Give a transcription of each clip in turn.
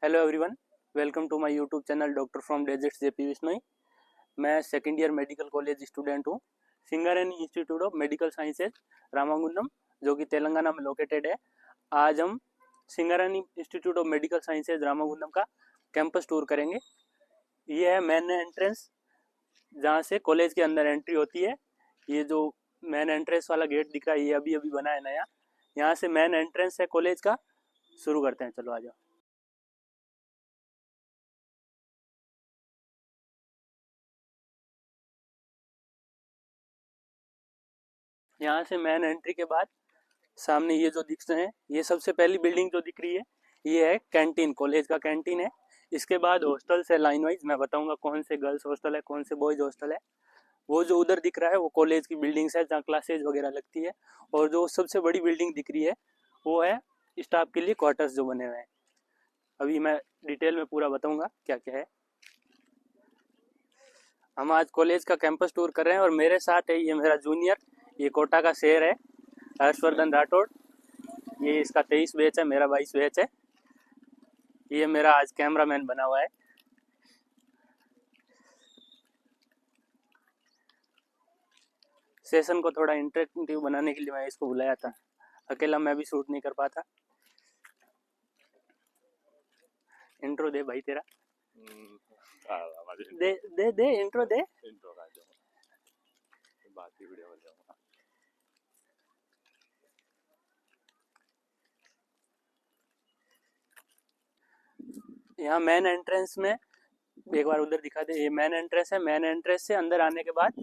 Hello everyone, welcome to my YouTube channel doctor from deserts JP Vishnoi. मैं second year medical college student हूँ। Singareni institute of medical sciences Ramagundam, जो कि तेलंगाना में located है। आज हम Singareni institute of medical sciences Ramagundam का कैंपस टूर करेंगे। ये है मेन एंट्रेंस, जहाँ से कॉलेज के अंदर एंट्री होती है। ये जो मेन एंट्रेंस वाला गेट दिख रहा है, ये अभी अभी बना है नया। यहाँ से मेन एंट्रेंस है कॉलेज का। शुरू करते हैं, चलो आ जाओ। यहाँ से मेन एंट्री के बाद सामने ये जो दिख रहे हैं, ये सबसे पहली बिल्डिंग जो दिख रही है, ये है कैंटीन, कॉलेज का कैंटीन है। इसके बाद हॉस्टल्स है लाइन वाइज, मैं बताऊंगा कौन से गर्ल्स हॉस्टल है, कौन से बॉयज हॉस्टल है। वो जो उधर दिख रहा है वो कॉलेज की बिल्डिंग्स है, जहाँ क्लासेज वगैरह लगती है। और जो सबसे बड़ी बिल्डिंग दिख रही है वो है स्टाफ के लिए क्वार्टर्स जो बने हुए हैं। अभी मैं डिटेल में पूरा बताऊंगा क्या क्या है। हम आज कॉलेज का कैंपस टूर कर रहे हैं और मेरे साथ है ये मेरा जूनियर, ये कोटा का शेर है, हर्षवर्धन राठौड़। ये इसका 23 बैच है, मेरा 22 बैच है। ये मेरा आज कैमरामैन बना हुआ है। सेशन को थोड़ा इंटरेक्टिव बनाने के लिए मैं इसको बुलाया था, अकेला मैं भी शूट नहीं कर पाता। इंट्रो दे भाई तेरा। दे दे दे इंट्रो दे। यहाँ मेन एंट्रेंस में एक बार उधर दिखा दे, ये मेन एंट्रेंस है। मेन एंट्रेंस से अंदर आने के बाद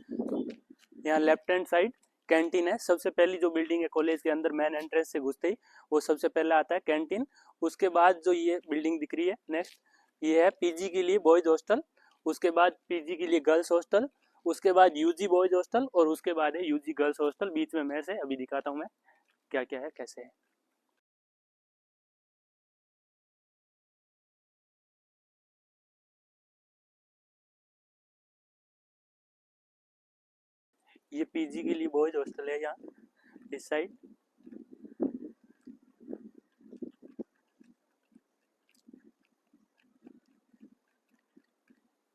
यहाँ लेफ्ट हैंड साइड कैंटीन है। सबसे पहली जो बिल्डिंग है कॉलेज के अंदर, मेन एंट्रेंस से घुसते ही वो सबसे पहले आता है कैंटीन। उसके बाद जो ये बिल्डिंग दिख रही है नेक्स्ट, ये है पीजी के लिए बॉयज हॉस्टल। उसके बाद पीजी के लिए गर्ल्स हॉस्टल। उसके बाद यूजी बॉयज हॉस्टल और उसके बाद है यूजी गर्ल्स हॉस्टल। बीच में मेस है, अभी दिखाता हूँ मैं क्या क्या है कैसे है। ये पीजी के लिए बॉयज हॉस्टल है यहाँ इस साइड।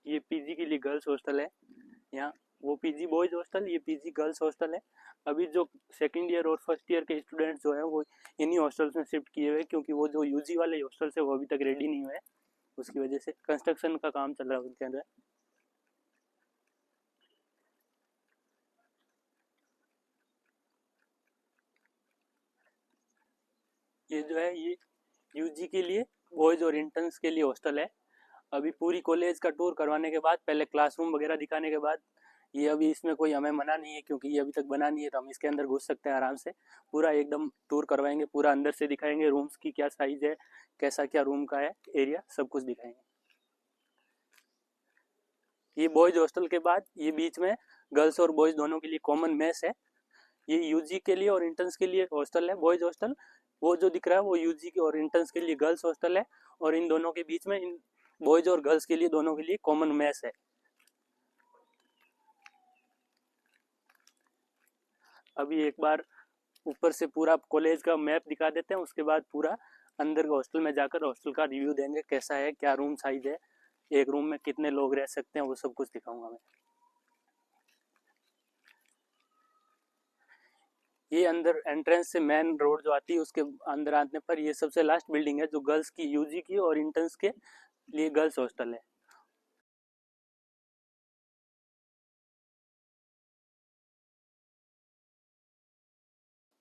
ये पीजी के लिए गर्ल्स हॉस्टल है यहाँ। वो पीजी बॉयज हॉस्टल, ये पीजी गर्ल्स हॉस्टल है। अभी जो सेकंड ईयर और फर्स्ट ईयर के स्टूडेंट्स जो है वो इन्हीं हॉस्टल्स में शिफ्ट किए हुए, क्योंकि वो जो यूजी वाले हॉस्टल्स है वो अभी तक रेडी नहीं हुए। उसकी वजह से कंस्ट्रक्शन का काम चल रहा है उनके अंदर। ये जो है ये यूजी के लिए बॉयज और इंटर्न्स के लिए हॉस्टल है। अभी पूरी कॉलेज का टूर करवाने के बाद, पहले क्लासरूम वगैरह दिखाने के बाद, ये अभी इसमें कोई हमें मना नहीं है क्योंकि ये अभी तक बना नहीं है, तो हम इसके अंदर घुस सकते हैं आराम से। पूरा एकदम टूर करवाएंगे, पूरा अंदर से दिखाएंगे, रूम्स की क्या साइज है, कैसा क्या रूम का है एरिया, सब कुछ दिखाएंगे। ये बॉयज हॉस्टल के बाद ये बीच में गर्ल्स और बॉयज दोनों के लिए कॉमन मेस है। ये यूजी के लिए और इंटर्न्स के लिए हॉस्टल है, बॉयज हॉस्टल। वो जो दिख रहा है वो यूजी के और इंटर्न्स के लिए गर्ल्स हॉस्टल है। और इन दोनों के बीच में इन बॉयज और गर्ल्स के लिए दोनों के लिए कॉमन मेस है। अभी एक बार ऊपर से पूरा कॉलेज का मैप दिखा देते हैं, उसके बाद पूरा अंदर के हॉस्टल में जाकर हॉस्टल का रिव्यू देंगे, कैसा है, क्या रूम साइज है, एक रूम में कितने लोग रह सकते हैं, वो सब कुछ दिखाऊंगा मैं। ये अंदर एंट्रेंस से मेन रोड जो आती है उसके अंदर आने पर ये सबसे लास्ट बिल्डिंग है जो गर्ल्स की यूजी की और इंटर्न्स के लिए गर्ल्स हॉस्टल है।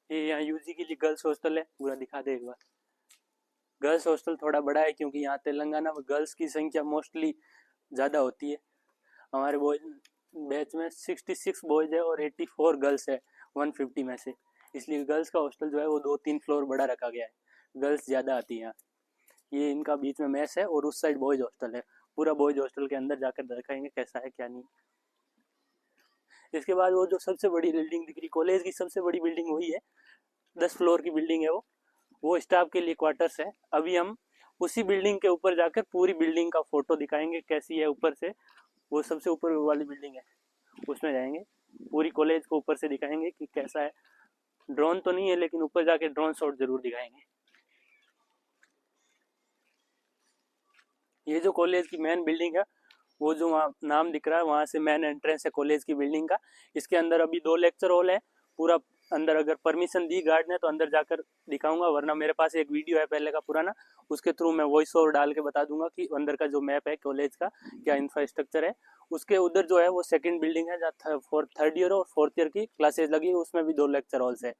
ये यहाँ यूजी के लिए गर्ल्स हॉस्टल है, पूरा दिखा दे एक बार। गर्ल्स हॉस्टल थोड़ा बड़ा है क्योंकि यहाँ तेलंगाना में गर्ल्स की संख्या मोस्टली ज़्यादा होती है। हमारे बॉयज बैच में 66 बॉयज है और 84 गर्ल्स है 150 में से। इसलिए गर्ल्स का हॉस्टल जो है वो 2-3 फ्लोर बड़ा रखा गया है, गर्ल्स ज़्यादा आती है यहाँ। ये इनका बीच में मेस है और उस साइड बॉयज हॉस्टल है। पूरा बॉयज हॉस्टल के अंदर जाकर दिखाएंगे कैसा है क्या नहीं। इसके बाद वो जो सबसे बड़ी बिल्डिंग दिख रही, कॉलेज की सबसे बड़ी बिल्डिंग वही है, 10 फ्लोर की बिल्डिंग है वो स्टाफ के लिए क्वार्टर्स है। अभी हम उसी बिल्डिंग के ऊपर जाकर पूरी बिल्डिंग का फोटो दिखाएंगे कैसी है ऊपर से। वो सबसे ऊपर वाली बिल्डिंग है, उसमें जाएंगे, पूरी कॉलेज को ऊपर से दिखाएंगे कि कैसा है। ड्रोन तो नहीं है लेकिन ऊपर जाके ड्रोन शॉट जरूर दिखाएंगे। ये जो कॉलेज की मेन बिल्डिंग है, वो जो वहाँ नाम दिख रहा है वहाँ से मेन एंट्रेंस है कॉलेज की बिल्डिंग का। इसके अंदर अभी 2 लेक्चर हॉल है। पूरा अंदर अगर परमिशन दी गार्ड ने तो अंदर जाकर दिखाऊंगा, वरना मेरे पास एक वीडियो है पहले का पुराना, उसके थ्रू मैं वॉइस ओवर डाल के बता दूंगा कि अंदर का जो मैप है कॉलेज का क्या इंफ्रास्ट्रक्चर है। उसके उधर जो है वो सेकंड बिल्डिंग है जहाँ थर्ड ईयर और फोर्थ ईयर की क्लासेज लगी है, उसमें भी 2 लेक्चर हॉल्स है।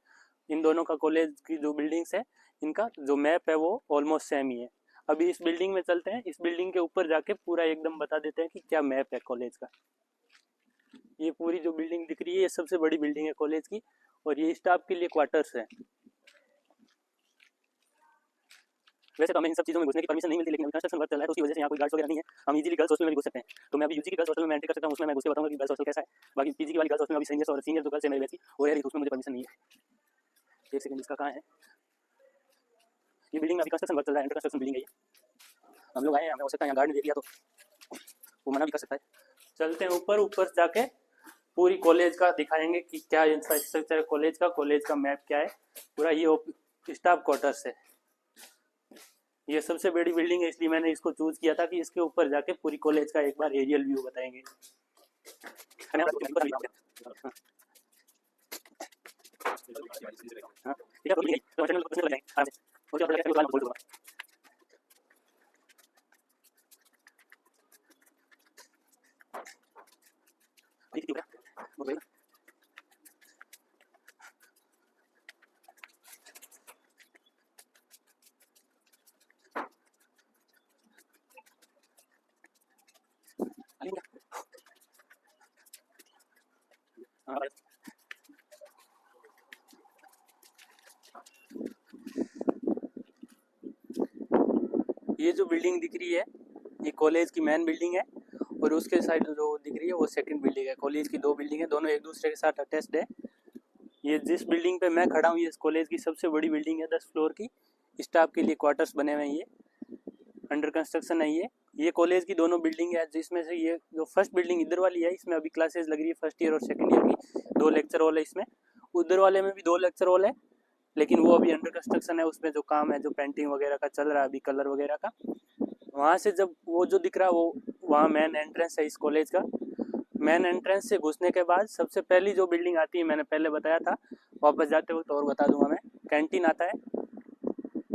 इन दोनों का कॉलेज की जो बिल्डिंग्स है इनका जो मैप है वो ऑलमोस्ट सेम ही है। अभी इस बिल्डिंग में चलते हैं, इस बिल्डिंग के ऊपर जाके पूरा एकदम बता देते हैं कि क्या मैप है कॉलेज का। ये पूरी जो बिल्डिंग दिख रही है ये सबसे बड़ी बिल्डिंग है कॉलेज की, और ये स्टाफ के लिए क्वार्टर्स है। वैसे तो हमें इन सब चीज़ों में घुसने की परमिशन नहीं मिलती, लेकिन कंस्ट्रक्शन वर्क चल रहा है तो उसकी वजह से यहाँ कोई गार्ड्स वगैरह नहीं है, हम इजीली गर्ल्स हॉस्टल में भी घुस सकते हैं। तो मैं अभी यूजी की गर्ल्स हॉस्टल में एंट्री कर सकता हूँ, उसमें मैं घुस के बताऊंगा कि गर्ल्स हॉस्टल कैसा है। बाकी पीजी की वाली गर्ल्स हॉस्टल में अभी सीनियर जो गर्ल्स है मेरे बैच की वो है, उसमें मुझे परमिशन नहीं है। एक सेकंड, इसका कहाँ है ये बिल्डिंग में अभी कंस्ट्रक्शन वर्क चल रहा है, अंडर कंस्ट्रक्शन बिल्डिंग है ये। हम लोग आए हैं, हमें हो सकता है यहाँ गार्ड ने देख लिया तो वो मना भी कर सकता है। चलते हैं ऊपर, ऊपर जाके पूरी कॉलेज का दिखाएंगे कि क्या इंफ्रास्ट्रक्चर है कॉलेज का मैप क्या है पूरा। ये स्टाफ क्वार्टर्स है, ये सबसे बड़ी बिल्डिंग है, इसलिए मैंने इसको चूज किया था कि इसके ऊपर जाके पूरी कॉलेज का एक बार एरियल व्यू बताएंगे। ये जो बिल्डिंग दिख रही है ये कॉलेज की मेन बिल्डिंग है, और उसके साइड जो दिख रही है वो सेकंड बिल्डिंग है। कॉलेज की 2 बिल्डिंग है, दोनों एक दूसरे के साथ अटैच्ड है। ये जिस बिल्डिंग पे मैं खड़ा हूँ ये कॉलेज की सबसे बड़ी बिल्डिंग है, 10 फ्लोर की। स्टाफ के लिए क्वार्टर्स बने हुए हैं, ये अंडर कंस्ट्रक्शन है। ये कॉलेज की दोनों बिल्डिंग है, जिसमें से ये जो फर्स्ट बिल्डिंग इधर वाली है इसमें अभी क्लासेस लग रही है फर्स्ट ईयर और सेकंड ईयर की, 2 लेक्चर हॉल है इसमें। उधर वाले में भी 2 लेक्चर हॉल है, लेकिन वो अभी अंडर कंस्ट्रक्शन है, उसमें जो काम है जो पेंटिंग वगैरह का चल रहा है अभी, कलर वगैरह का। वहाँ से जब वो जो दिख रहा है वो वहाँ मेन एंट्रेंस है इस कॉलेज का। मेन एंट्रेंस से घुसने के बाद सबसे पहली जो बिल्डिंग आती है, मैंने पहले बताया था, वापस जाते हुए तो और बता दूंगा मैं, कैंटीन आता है।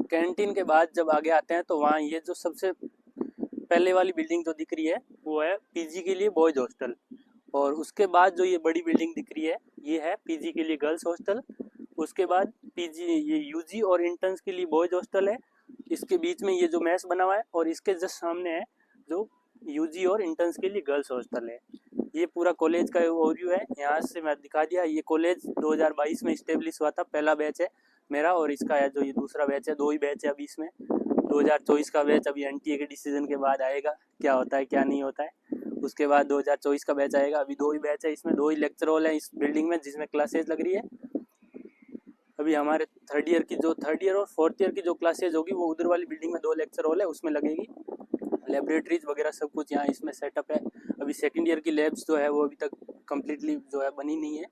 कैंटीन के बाद जब आगे आते हैं तो वहाँ ये जो सबसे पहले वाली बिल्डिंग जो दिख रही है वो है पीजी के लिए बॉयज हॉस्टल, और उसके बाद जो ये बड़ी बिल्डिंग दिख रही है ये है पीजी के लिए गर्ल्स हॉस्टल। उसके बाद पीजी ये यूजी और इंटर्न्स के लिए बॉयज हॉस्टल है। इसके बीच में ये जो मेस बना हुआ है, और इसके जस्ट सामने है जो यूजी और इंटर्न्स के लिए गर्ल्स हॉस्टल है। ये पूरा कॉलेज का ओवरव्यू है, यहाँ से मैं दिखा दिया। ये कॉलेज 2022 में इस्टेब्लिश हुआ था, पहला बैच है मेरा, और इसका है जो ये दूसरा बैच है, 2 ही बैच है अभी इसमें। 2024 का बैच अभी एनटीए के डिसीजन के बाद आएगा, क्या होता है क्या नहीं होता है। उसके बाद 2024 का बैच आएगा। अभी 2 ही बैच है इसमें, 2 ही लेक्चर हॉल है इस बिल्डिंग में जिसमें क्लासेज लग रही है। अभी हमारे थर्ड ईयर और फोर्थ ईयर की जो क्लासेज होगी वो उधर वाली बिल्डिंग में 2 लेक्चर हॉल है उसमें लगेगी। लेबोरेटरीज वगैरह सब कुछ यहाँ इसमें सेटअप है। अभी सेकंड ईयर की लैब्स जो है वो अभी तक कम्प्लीटली जो है बनी नहीं है।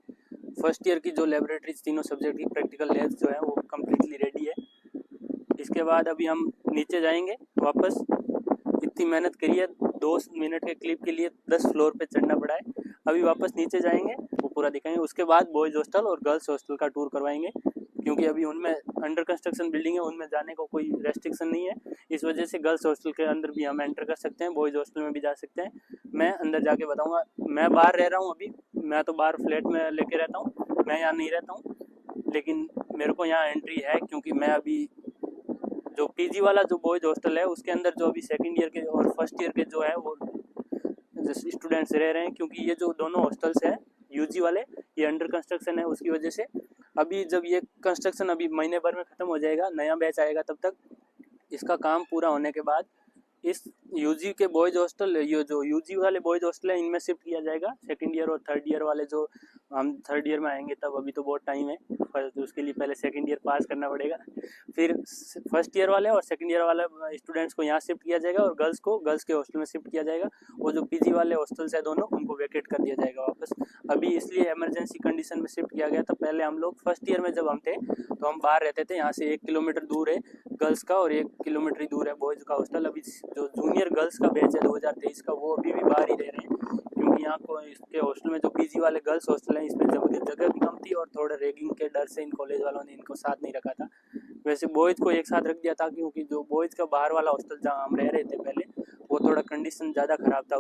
फर्स्ट ईयर की जो लेबोरेटरीज तीनों सब्जेक्ट की प्रैक्टिकल लैब्स जो है वो कम्प्लीटली रेडी है। इसके बाद अभी हम नीचे जाएंगे वापस। इतनी मेहनत करी है, 2 मिनट के क्लिप के लिए 10 फ्लोर पे चढ़ना पड़ा है। अभी वापस नीचे जाएंगे, वो पूरा दिखाएंगे। उसके बाद बॉयज़ हॉस्टल और गर्ल्स हॉस्टल का टूर करवाएंगे, क्योंकि अभी उनमें अंडर कंस्ट्रक्शन बिल्डिंग है, उनमें जाने को कोई रेस्ट्रिक्शन नहीं है। इस वजह से गर्ल्स हॉस्टल के अंदर भी हम एंटर कर सकते हैं, बॉयज़ हॉस्टल में भी जा सकते हैं। मैं अंदर जाके बताऊँगा। मैं बाहर रह रहा हूँ अभी, मैं तो बाहर फ्लैट में लेके रहता हूँ, मैं यहाँ नहीं रहता हूँ, लेकिन मेरे को यहाँ एंट्री है क्योंकि मैं अभी जो पीजी वाला जो बॉयज हॉस्टल है उसके अंदर जो अभी सेकंड ईयर के और फर्स्ट ईयर के जो है वो स्टूडेंट्स रह रहे हैं, क्योंकि ये जो दोनों हॉस्टल्स हैं यूजी वाले ये अंडर कंस्ट्रक्शन है। उसकी वजह से अभी जब ये कंस्ट्रक्शन अभी महीने भर में ख़त्म हो जाएगा, नया बैच आएगा, तब तक इसका काम पूरा होने के बाद इस यूजी के बॉयज हॉस्टल, ये जो यूजी वाले बॉयज हॉस्टल है इनमें शिफ्ट किया जाएगा। सेकंड ईयर और थर्ड ईयर वाले जो हम थर्ड ईयर में आएंगे तब, अभी तो बहुत टाइम है, पर उसके लिए पहले सेकंड ईयर पास करना पड़ेगा। फिर फर्स्ट ईयर वाले और सेकंड ईयर वाले स्टूडेंट्स को यहाँ शिफ्ट किया जाएगा और गर्ल्स को गर्ल्स के हॉस्टल में शिफ्ट किया जाएगा। वो जो पीजी वाले हॉस्टल्स है दोनों, उनको वैकेट कर दिया जाएगा वापस। अभी इसलिए इमरजेंसी कंडीशन में शिफ्ट किया गया था। पहले हम लोग फर्स्ट ईयर में जब हम थे तो हम बाहर रहते थे, यहाँ से 1 किलोमीटर दूर है गर्ल्स का और 1 किलोमीटर ही दूर है बॉयज़ का हॉस्टल। अभी जो जूनियर गर्ल्स का बैच है 2023 का, वो अभी भी बाहर ही रह रहे हैं, क्योंकि यहाँ को इसके हॉस्टल में जो पीजी वाले गर्ल्स हॉस्टल हैं इसमें जगह भी कम थी और थोड़ा रैगिंग के डर से इन कॉलेज वालों ने इनको साथ नहीं रखा था। वैसे बॉयज़ को एक साथ रख दिया था, क्योंकि जो बॉयज़ का बाहर वाला हॉस्टल जहाँ हम रह रहे थे पहले, वो थोड़ा कंडीशन ज़्यादा ख़राब था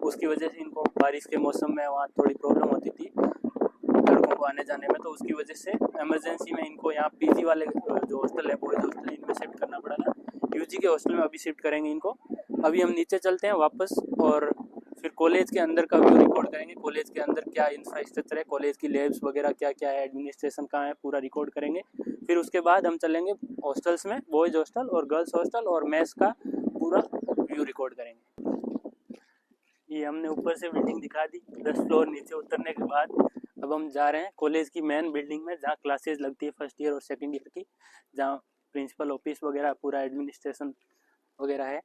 उसकी वजह से इनको बारिश के मौसम में वहाँ थोड़ी प्रॉब्लम होती थी लड़कों को आने जाने में, तो उसकी वजह से इमरजेंसी में इनको यहाँ पीजी वाले जो हॉस्टल है बॉयज़ हॉस्टल, इनमें शिफ्ट करना पड़ा था। यूजी के हॉस्टल में अभी शिफ्ट करेंगे इनको। अभी हम नीचे चलते हैं वापस और फिर कॉलेज के अंदर का व्यू रिकॉर्ड करेंगे। कॉलेज के अंदर क्या इंफ्रास्ट्रक्चर है, कॉलेज की लैब्स वगैरह क्या क्या है, एडमिनिस्ट्रेशन कहाँ है, पूरा रिकॉर्ड करेंगे। फिर उसके बाद हम चलेंगे हॉस्टल्स में, बॉयज़ हॉस्टल और गर्ल्स हॉस्टल और मेस का पूरा व्यू रिकॉर्ड करेंगे। ये हमने ऊपर से बिल्डिंग दिखा दी 10 फ्लोर नीचे उतरने के बाद। अब हम जा रहे हैं कॉलेज की मेन बिल्डिंग में, जहाँ क्लासेस लगती है फर्स्ट ईयर और सेकेंड ईयर की, जहाँ प्रिंसिपल ऑफिस वगैरह पूरा एडमिनिस्ट्रेशन वगैरह है,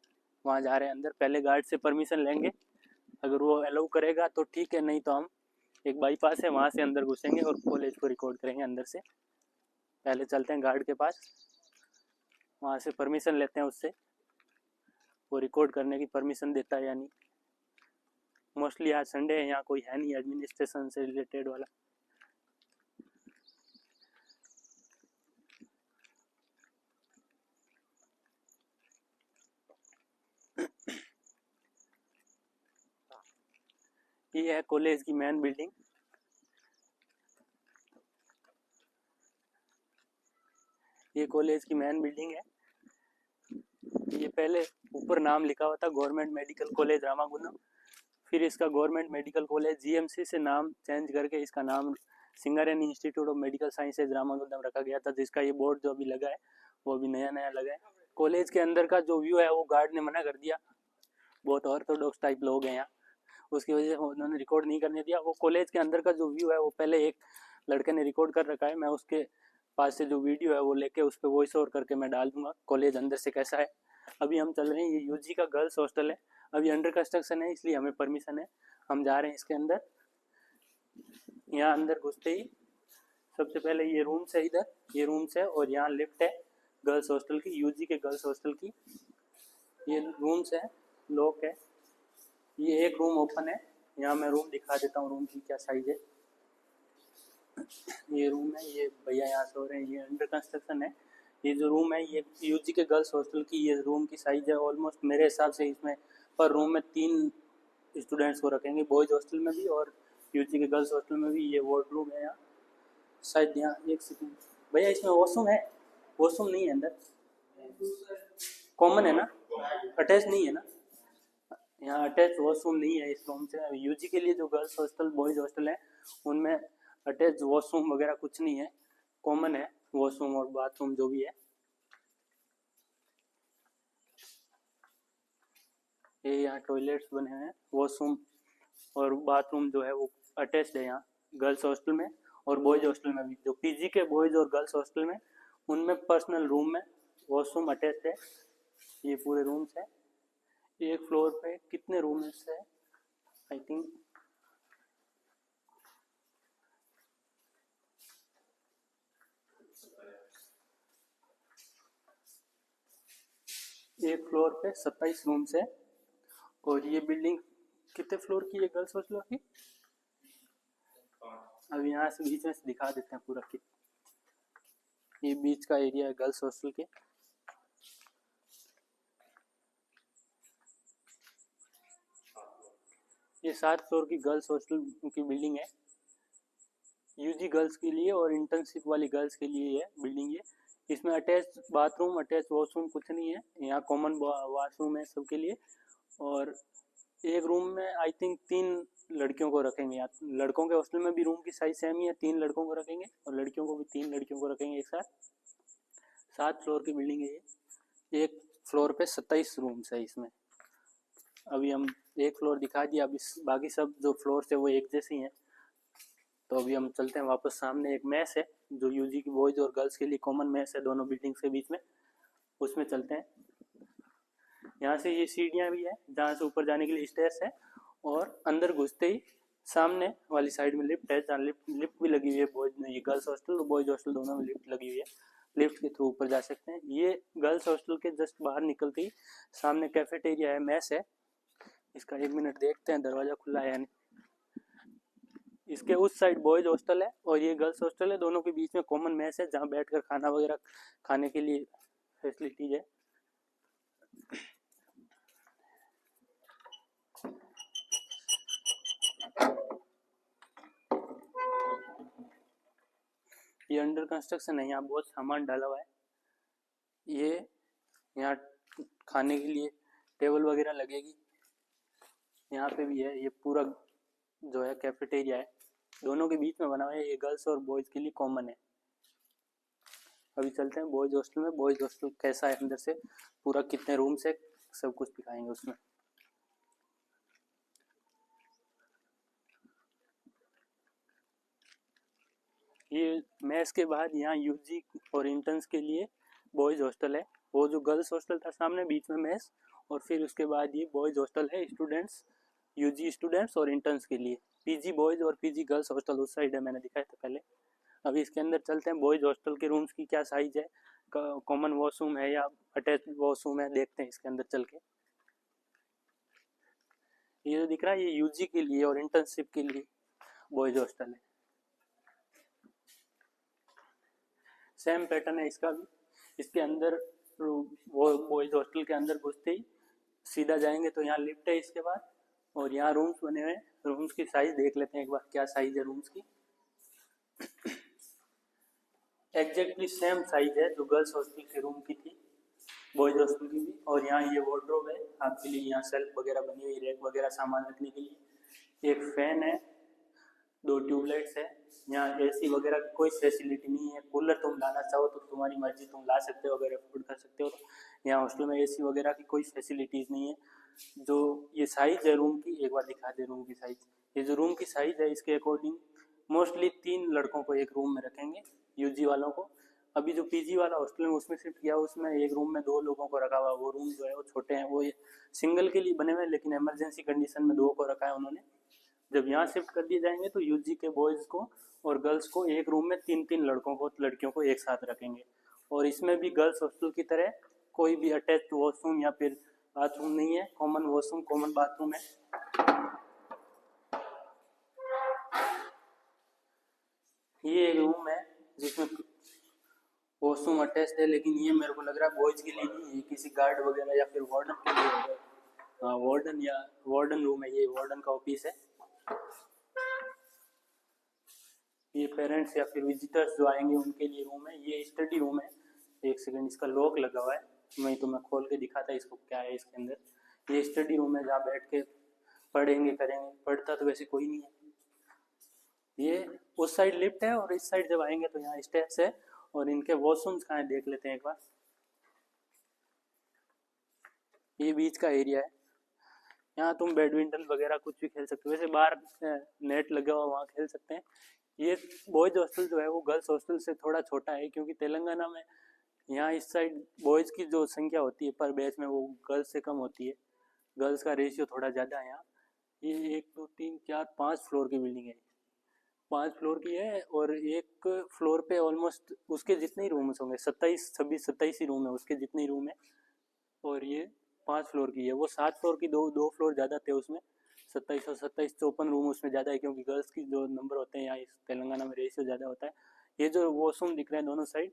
वहाँ जा रहे हैं अंदर। पहले गार्ड से परमिशन लेंगे, अगर वो अलाउ करेगा तो ठीक है, नहीं तो हम एक बाईपास है वहाँ से अंदर घुसेंगे और कॉलेज को रिकॉर्ड करेंगे अंदर से। पहले चलते हैं गार्ड के पास, वहाँ से परमिशन लेते हैं उससे, वो रिकॉर्ड करने की परमिशन देता है या नहीं। मोस्टली आज संडे है, यहाँ कोई है नहीं एडमिनिस्ट्रेशन से रिलेटेड वाला। ये है कॉलेज की मेन बिल्डिंग। ये कॉलेज की मेन बिल्डिंग है। ये पहले ऊपर नाम लिखा हुआ था गवर्नमेंट मेडिकल कॉलेज रामागुंडम, फिर इसका गवर्नमेंट मेडिकल कॉलेज जीएमसी से नाम चेंज करके इसका नाम Singareddy institute of medical sciences Ramagundam रखा गया था, जिसका ये बोर्ड जो अभी लगा है वो अभी नया नया लगा है। कॉलेज के अंदर का जो व्यू है वो गार्ड ने मना कर दिया, बहुत ऑर्थोडॉक्स टाइप लोग हैं यहाँ, उसकी वजह से उन्होंने रिकॉर्ड नहीं करने दिया। वो कॉलेज के अंदर का जो व्यू है वो पहले एक लड़के ने रिकॉर्ड कर रखा है, मैं उसके पास से जो वीडियो है वो लेके उस पर वॉइस ओवर करके मैं डाल दूंगा कॉलेज अंदर से कैसा है। अभी हम चल रहे हैं, ये यूजी का गर्ल्स हॉस्टल है, अभी अंडर कंस्ट्रक्शन है इसलिए हमें परमिशन है, हम जा रहे हैं इसके अंदर। यहाँ अंदर घुसते ही सबसे पहले ये रूम्स है, इधर ये रूम्स है और यहाँ लिफ्ट है गर्ल्स हॉस्टल की, यूजी के गर्ल्स हॉस्टल की। ये रूम्स है, लॉक है। ये एक रूम ओपन है, यहाँ मैं रूम दिखा देता हूँ रूम की क्या साइज है। ये रूम है, ये भैया यहाँ सो रहे हैं, ये अंडर कंस्ट्रक्शन है। ये जो रूम है ये यूजी के गर्ल्स हॉस्टल की ये रूम की साइज है। ऑलमोस्ट मेरे हिसाब से इसमें पर रूम में 3 स्टूडेंट्स को रखेंगे, बॉयज़ हॉस्टल में भी और यूजी के गर्ल्स हॉस्टल में भी। ये वार्डरूम है यहाँ शायद, यहाँ एक सेकंड भैया, इसमें वॉशरूम है? वॉशरूम नहीं है अंदर, कॉमन है ना, अटैच नहीं है ना? यहाँ अटैच वॉशरूम नहीं है इस रूम से। यूजी के लिए जो गर्ल्स हॉस्टल बॉयज़ हॉस्टल है उनमें अटैच वॉशरूम वगैरह कुछ नहीं है, कॉमन है वॉशरूम और बाथरूम जो भी है। ये यहाँ टॉयलेट्स बने हैं, वॉशरूम और बाथरूम जो है वो अटैच्ड है यहाँ गर्ल्स हॉस्टल में और बॉयज़ हॉस्टल में भी। जो पीजी के बॉयज़ और गर्ल्स हॉस्टल में उनमें पर्सनल रूम में वॉशरूम अटैच्ड है। ये पूरे रूम्स है। एक फ्लोर पे कितने रूम्स है, आई थिंक एक फ्लोर पे 27 रूम्स है। और ये बिल्डिंग कितने फ्लोर की है गर्ल्स हॉस्टल की? अब यहाँ से बीच में से दिखा देते हैं पूरा कि ये बीच का एरिया है गर्ल्स हॉस्टल के। ये 7 फ्लोर की गर्ल्स हॉस्टल की बिल्डिंग है, यूजी गर्ल्स के लिए और इंटर्नशिप वाली गर्ल्स के लिए है बिल्डिंग ये। इसमें अटैच बाथरूम अटैच वॉशरूम कुछ नहीं है, यहाँ कॉमन वॉशरूम है सबके लिए। और एक रूम में आई थिंक 3 लड़कियों को रखेंगे। यहाँ लड़कों के हॉस्टल में भी रूम की साइज सेम ही है, 3 लड़कों को रखेंगे और लड़कियों को भी 3 लड़कियों को रखेंगे एक साथ। 7 फ्लोर की बिल्डिंग है ये, एक फ्लोर पे 27 रूम्स है इसमें। अभी हम एक फ्लोर दिखा दिया, अभी बाकी सब जो फ्लोर है वो एक जैसी हैं। तो अभी हम चलते हैं वापस। सामने एक मेस है जो यूजी की बॉयज़ और गर्ल्स के लिए कॉमन मेस है दोनों बिल्डिंग्स के बीच में, उसमें चलते हैं। यहाँ से ये सीढ़ियाँ भी है जहाँ से ऊपर जाने के लिए स्टेयर्स है और अंदर घुसते ही सामने वाली साइड में लिफ्ट है, जहाँ लिफ्ट भी लगी हुई है बॉयज़ में, ये गर्ल्स हॉस्टल और बॉयज़ हॉस्टल दोनों में लिफ्ट लगी हुई है। लिफ्ट के थ्रू ऊपर जा सकते हैं। ये गर्ल्स हॉस्टल के जस्ट बाहर निकलते ही सामने कैफेटेरिया है, मेस है। इसका 1 मिनट देखते हैं दरवाजा खुला है या नहीं। इसके उस साइड बॉयज हॉस्टल है और ये गर्ल्स हॉस्टल है, दोनों के बीच में कॉमन मेस है जहाँ बैठकर खाना वगैरह खाने के लिए फैसिलिटीज है। ये अंडर कंस्ट्रक्शन है, यहाँ बहुत सामान डाला हुआ है। ये यहाँ खाने के लिए टेबल वगैरह लगेगी, यहाँ पे भी है। ये पूरा जो है कैफेटेरिया है, दोनों के बीच में बना हुआ है। ये गर्ल्स और बॉयज़ के लिए कॉमन है। अभी चलते हैं बॉयज़ हॉस्टल में। बॉयज़ हॉस्टल कैसा है अंदर से, पूरा कितने रूम्स है, सब कुछ दिखाएंगे उसमें। ये मेस के बाद यहाँ यूजी और इंटर्न्स के लिए बॉयज़ हॉस्टल है। वो जो गर्ल्स हॉस्टल था सामने, बीच में मेस, और फिर उसके बाद ये बॉयज़ हॉस्टल है स्टूडेंट्स, यूजी स्टूडेंट्स और इंटर्न्स के लिए। पीजी बॉयज़ और पीजी गर्ल्स हॉस्टल उस साइड है, मैंने दिखाया था पहले। अभी इसके अंदर चलते हैं। बॉयज़ हॉस्टल के रूम्स की क्या साइज है, कॉमन वॉशरूम है या अटैच वॉशरूम है, देखते हैं इसके अंदर चल के। ये जो दिख रहा है ये यूजी के लिए और इंटर्नशिप के लिए बॉयज़ हॉस्टल है। सेम पैटर्न है इसका भी। इसके अंदर वो बॉयज़ हॉस्टल के अंदर घुसते ही सीधा जाएंगे तो यहाँ लिफ्ट है इसके बाद, और यहाँ रूम्स बने हुए हैं। रूम्स की साइज देख लेते हैं एक बार, क्या साइज है रूम्स की। एग्जैक्टली सेम साइज है जो गर्ल्स हॉस्टल के रूम की थी, बॉयज हॉस्टल की भी। और यहाँ ये वार्डरोब है आपके लिए, यहाँ शेल्फ वगैरह बनी हुई, रैक वगैरह सामान रखने के लिए। एक फैन है, 2 ट्यूबलाइट्स है। यहाँ एसी वगैरह की कोई फैसिलिटी नहीं है। कूलर तुम लाना चाहो तो तुम्हारी मर्जी, तुम ला सकते हो अगर अफोर्ड कर सकते हो तो। यहाँ हॉस्टल में एसी वगैरह की कोई फैसिलिटीज़ नहीं है। जो ये साइज़ है रूम की, एक बार दिखा दे रूम की साइज़। ये जो रूम की साइज़ है इसके अकॉर्डिंग मोस्टली 3 लड़कों को एक रूम में रखेंगे, यूजी वालों को। अभी जो पीजी वाला हॉस्टल है उसमें शिफ्ट किया, उसमें एक रूम में 2 लोगों को रखा हुआ। वो रूम जो है वो छोटे हैं, वो सिंगल के लिए बने हुए हैं, लेकिन इमरजेंसी कंडीशन में 2 को रखा है उन्होंने। जब यहाँ शिफ्ट कर दिए जाएंगे तो यूजी के बॉयज़ को और गर्ल्स को एक रूम में 3-3 लड़कों को, लड़कियों को एक साथ रखेंगे। और इसमें भी गर्ल्स हॉस्टल की तरह कोई भी अटैच्ड वॉशरूम या फिर बाथरूम नहीं है, कॉमन वॉशरूम कॉमन बाथरूम है। ये एक रूम है जिसमें वॉशरूम अटैच्ड है, लेकिन ये मेरे को लग रहा है बॉयज़ के लिए नहीं है, किसी गार्ड वगैरह या फिर वार्डन के लिए होगा। हाँ, वार्डन या वार्डन रूम है, ये वार्डन का ऑफिस है। ये पेरेंट्स या फिर विजिटर्स जो आएंगे उनके लिए रूम है। ये स्टडी रूम है। एक सेकंड, इसका लॉक लगा हुआ है, मैं खोल के दिखाता इसको क्या है इसके अंदर। ये स्टडी रूम है जहाँ बैठ के पढ़ेंगे करेंगे। पढ़ता तो वैसे कोई नहीं है। ये उस साइड लिफ्ट है और इस साइड जब आएंगे तो यहाँ स्टेप्स है। और इनके वॉशरूम्स कहाँ है देख लेते हैं एक बार। ये बीच का एरिया है, यहाँ तुम बैडमिंटन वगैरह कुछ भी खेल सकते हो। वैसे बाहर नेट लगा हुआ, वहाँ खेल सकते हैं। ये बॉयज़ हॉस्टल जो है वो गर्ल्स हॉस्टल से थोड़ा छोटा है, क्योंकि तेलंगाना में यहाँ इस साइड बॉयज़ की जो संख्या होती है पर बैच में वो गर्ल्स से कम होती है। गर्ल्स का रेशियो थोड़ा ज़्यादा है यहाँ। ये 1 2 3 4 5 फ्लोर की बिल्डिंग है, 5 फ्लोर की है। और एक फ्लोर पे ऑलमोस्ट उसके जितने ही रूम्स होंगे, 27 26 27 ही रूम है, उसके जितने ही रूम है। और ये 5 फ्लोर की है। वो 7 फ्लोर की, दो फ्लोर ज़्यादा थे उसमें, 27 और 27 54 रूम उसमें ज़्यादा है, क्योंकि गर्ल्स की जो नंबर होते हैं यहाँ इस तेलंगाना में रेशियो ज़्यादा होता है। ये जो वॉशरूम दिख रहे हैं दोनों साइड,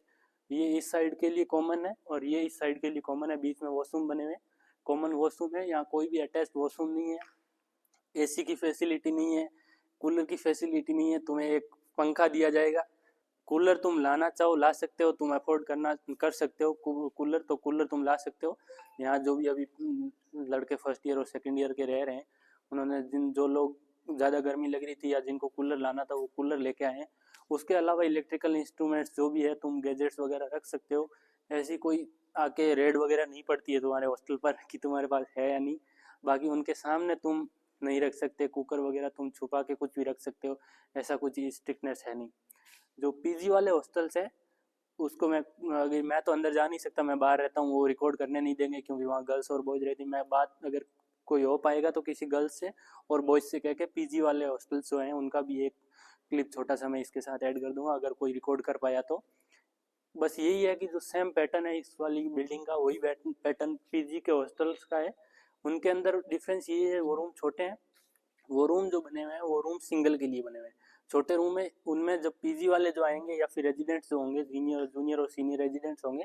ये इस साइड के लिए कॉमन है और ये इस साइड के लिए कॉमन है। बीच में वॉशरूम बने हुए, कॉमन वॉशरूम है। यहाँ कोई भी अटैच्ड वॉशरूम नहीं है, एसी की फैसिलिटी नहीं है, कूलर की फैसिलिटी नहीं है। तुम्हें एक पंखा दिया जाएगा। कूलर तुम लाना चाहो ला सकते हो, तुम अफोर्ड कर सकते हो कूलर, तो कूलर तुम ला सकते हो। यहाँ जो भी अभी लड़के फर्स्ट ईयर और सेकंड ईयर के रह रहे हैं, उन्होंने जो लोग ज़्यादा गर्मी लग रही थी या जिनको कूलर लाना था वो कूलर लेके आए हैं। उसके अलावा इलेक्ट्रिकल इंस्ट्रूमेंट्स जो भी है, तुम गैजेट्स वगैरह रख सकते हो। ऐसी कोई आके रेड वगैरह नहीं पड़ती है तुम्हारे हॉस्टल पर कि तुम्हारे पास है या नहीं। बाकी उनके सामने तुम नहीं रख सकते, कुकर वगैरह तुम छुपा के कुछ भी रख सकते हो, ऐसा कुछ स्ट्रिक्टनेस है नहीं। जो पीजी वाले हॉस्टल्स है उसको मैं तो अंदर जा नहीं सकता, मैं बाहर रहता हूँ, वो रिकॉर्ड करने नहीं देंगे क्योंकि वहाँ गर्ल्स और बॉयज़ रहती। मैं बात अगर कोई हो पाएगा तो किसी गर्ल्स से और बॉयज़ से कह के पीजी वाले हॉस्टल्स जो हैं उनका भी एक क्लिप छोटा सा मैं इसके साथ ऐड कर दूंगा, अगर कोई रिकॉर्ड कर पाया तो। बस यही है कि जो सेम पैटर्न है इस वाली बिल्डिंग का, वही पैटर्न पीजी के हॉस्टल्स का है। उनके अंदर डिफरेंस ये है, वो रूम छोटे हैं, वो रूम जो बने हुए हैं वो रूम सिंगल के लिए बने हुए हैं। छोटे रूम में उनमें जब पीजी वाले जो आएंगे या फिर रेजिडेंट्स जो होंगे, जूनियर और सीनियर रेजिडेंट्स होंगे,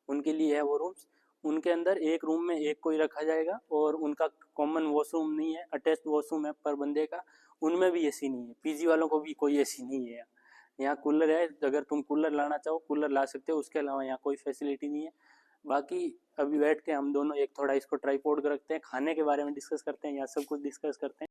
उनके लिए है वो रूम्स। उनके अंदर एक रूम में एक कोई रखा जाएगा और उनका कॉमन वॉशरूम नहीं है, अटैच्ड वॉशरूम है पर बंदे का। उनमें भी एसी नहीं है, पीजी वालों को भी कोई एसी नहीं है। यहाँ कूलर है, अगर तुम कूलर लाना चाहो कूलर ला सकते हो, उसके अलावा यहाँ कोई फैसिलिटी नहीं है। बाकी अभी बैठ के हम दोनों एक थोड़ा इसको ट्राईपोड रखते हैं, खाने के बारे में डिस्कस करते हैं या सब कुछ डिस्कस करते हैं।